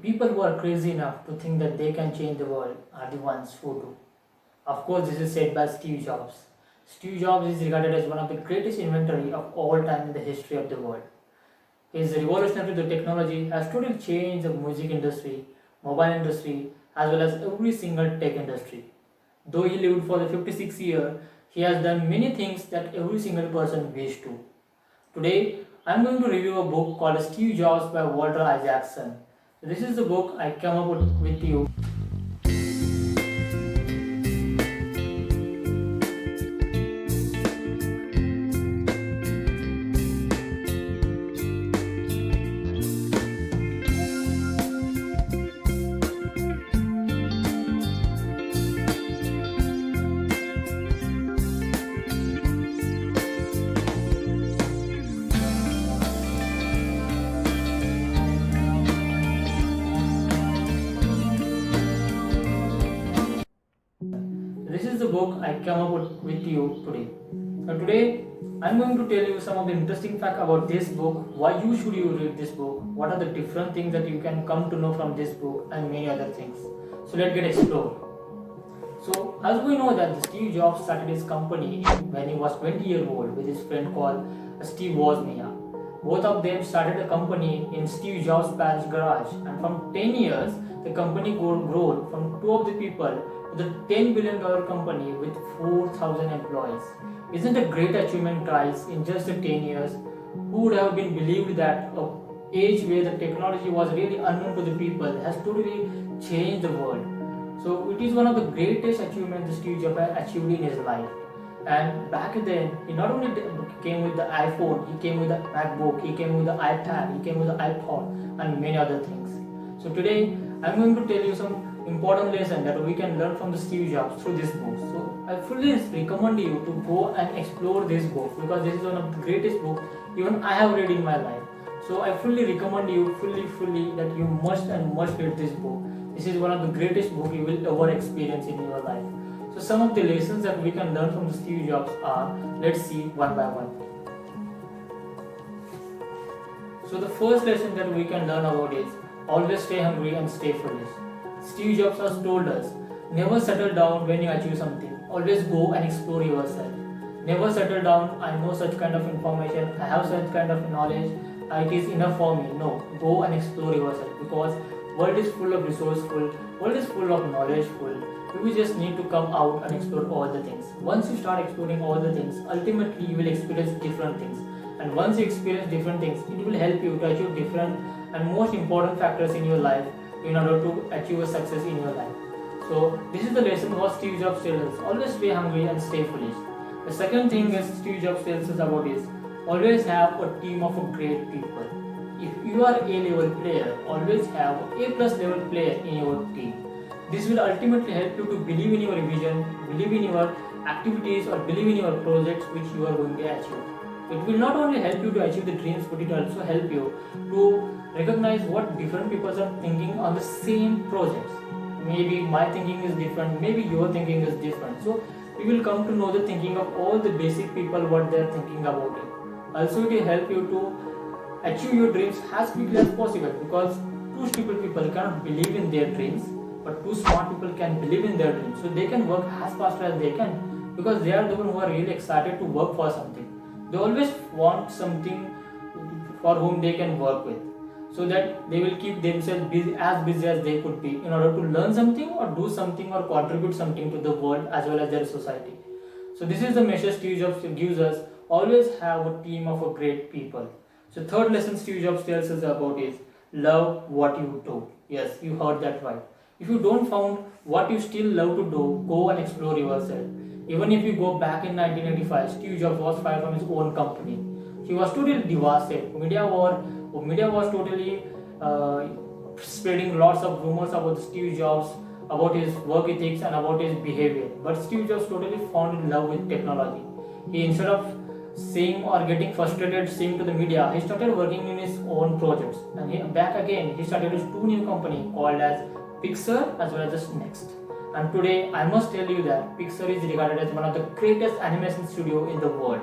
people who are crazy enough to think that they can change the world are the ones who do. Of course, this is said by Steve Jobs. Steve Jobs is regarded as one of the greatest inventors of all time in the history of the world. His revolutionary to the technology has totally changed the music industry, mobile industry, as well as every single tech industry. Though he lived for the 56 years, he has done many things that every single person wished to. Today, I am going to review a book called Steve Jobs by Walter Isaacson. This is the book I came up with you. This is the book I came up with you today. Today, I'm going to tell you some of the interesting facts about this book, why you should you read this book, what are the different things that you can come to know from this book, and many other things. So let's get explored. So as we know that Steve Jobs started his company when he was 20 years old with his friend called Steve Wozniak. Both of them started a company in Steve Jobs' parents' garage, and from 10 years, the company grew from two of the people to the $10 billion company with 4,000 employees. Isn't a great achievement, guys, in just the 10 years? Who would have been believed that a age where the technology was really unknown to the people has totally changed the world? So it is one of the greatest achievements Steve Jobs achieved in his life. And back then, he not only came with the iPhone, he came with the MacBook, he came with the iPad, he came with the iPod, and many other things. So today, I'm going to tell you some important lesson that we can learn from the Steve Jobs through this book. So I fully recommend you to go and explore this book because this is one of the greatest books even I have read in my life. So I fully recommend you fully that you must and must read this book. This is one of the greatest book you will ever experience in your life. So some of the lessons that we can learn from the Steve Jobs are, let's see one by one. So the first lesson that we can learn about is always stay hungry and stay foolish. Steve Jobs has told us, never settle down when you achieve something. Always go and explore yourself. Never settle down, I know such kind of information, I have such kind of knowledge, it is enough for me. No, go and explore yourself because world is full of resourceful, world is full of knowledgeful. You just need to come out and explore all the things. Once you start exploring all the things, ultimately you will experience different things. And once you experience different things, it will help you to achieve different and most important factors in your life in order to achieve a success in your life. So this is the lesson what Steve Jobs tells us. Always stay hungry and stay foolish. The second thing is Steve Jobs tells us about is always have a team of great people. If you are A level player, always have A plus level player in your team. This will ultimately help you to believe in your vision, believe in your activities or believe in your projects which you are going to achieve. It will not only help you to achieve the dreams but it will also help you to recognize what different people are thinking on the same projects. Maybe my thinking is different, maybe your thinking is different. So you will come to know the thinking of all the basic people what they are thinking about it. Also it will help you to achieve your dreams as quickly as possible because two stupid people cannot believe in their dreams but two smart people can believe in their dreams. So they can work as fast as they can because they are the one who are really excited to work for something. They always want something for whom they can work with so that they will keep themselves busy as they could be in order to learn something or do something or contribute something to the world as well as their society. So this is the message Steve Jobs gives us, always have a team of great people. So third lesson Steve Jobs tells us about is love what you do. Yes, you heard that right. If you don't found what you still love to do, go and explore yourself. Even if you go back in 1985, Steve Jobs was fired from his own company. He was totally devastated. Media was totally spreading lots of rumors about Steve Jobs, about his work ethics and about his behavior. But Steve Jobs totally fell in love with technology. He instead of seeing or getting frustrated seeing to the media, he started working in his own projects. And he started his two new companies called as Pixar as well as Next. And today I must tell you that Pixar is regarded as one of the greatest animation studio in the world.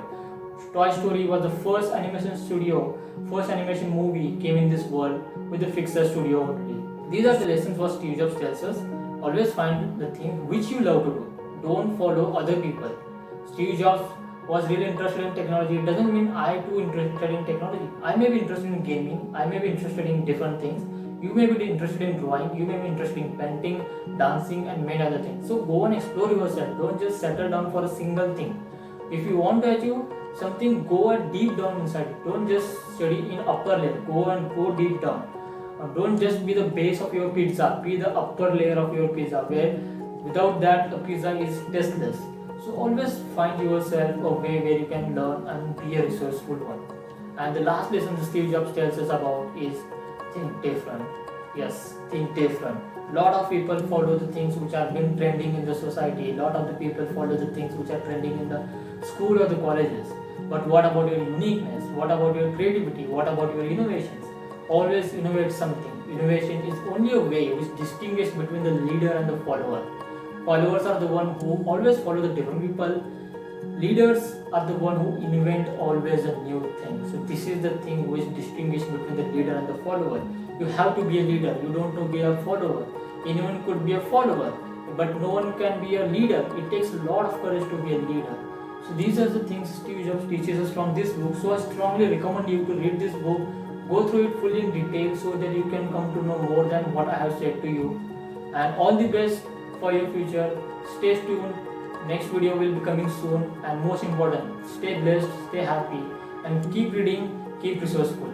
Toy Story was the first animation movie came in this world with the Pixar studio only. These are the lessons what Steve Jobs tells us. Always find the thing which you love to do. Don't follow other people. Steve Jobs was really interested in technology. It doesn't mean I too interested in technology. I may be interested in gaming. I may be interested in different things. You may be interested in drawing. You may be interested in painting, dancing, and many other things. So go and explore yourself. Don't just settle down for a single thing. If you want to achieve something, go and deep down inside it. Don't just study in upper level. Go and go deep down. Don't just be the base of your pizza. Be the upper layer of your pizza, where without that a pizza is tasteless. So always find yourself a way where you can learn and be a resourceful one. And the last lesson that Steve Jobs tells us about is think different. Yes, think different. Lot of people follow the things which have been trending in the society. Lot of the people follow the things which are trending in the school or the colleges. But what about your uniqueness? What about your creativity? What about your innovations? Always innovate something. Innovation is only a way which distinguishes between the leader and the follower. Followers are the one who always follow the different people. Leaders are the one who invent always a new thing. So this is the thing which distinguishes between the leader and the follower. You have to be a leader. You don't have to be a follower. Anyone could be a follower, but no one can be a leader. It takes a lot of courage to be a leader. So these are the things Steve Jobs teaches us from this book. So I strongly recommend you to read this book. Go through it fully in detail so that you can come to know more than what I have said to you. And all the best for your future. Stay tuned. Next video will be coming soon. And most important, stay blessed, stay happy, and keep reading, keep resourceful.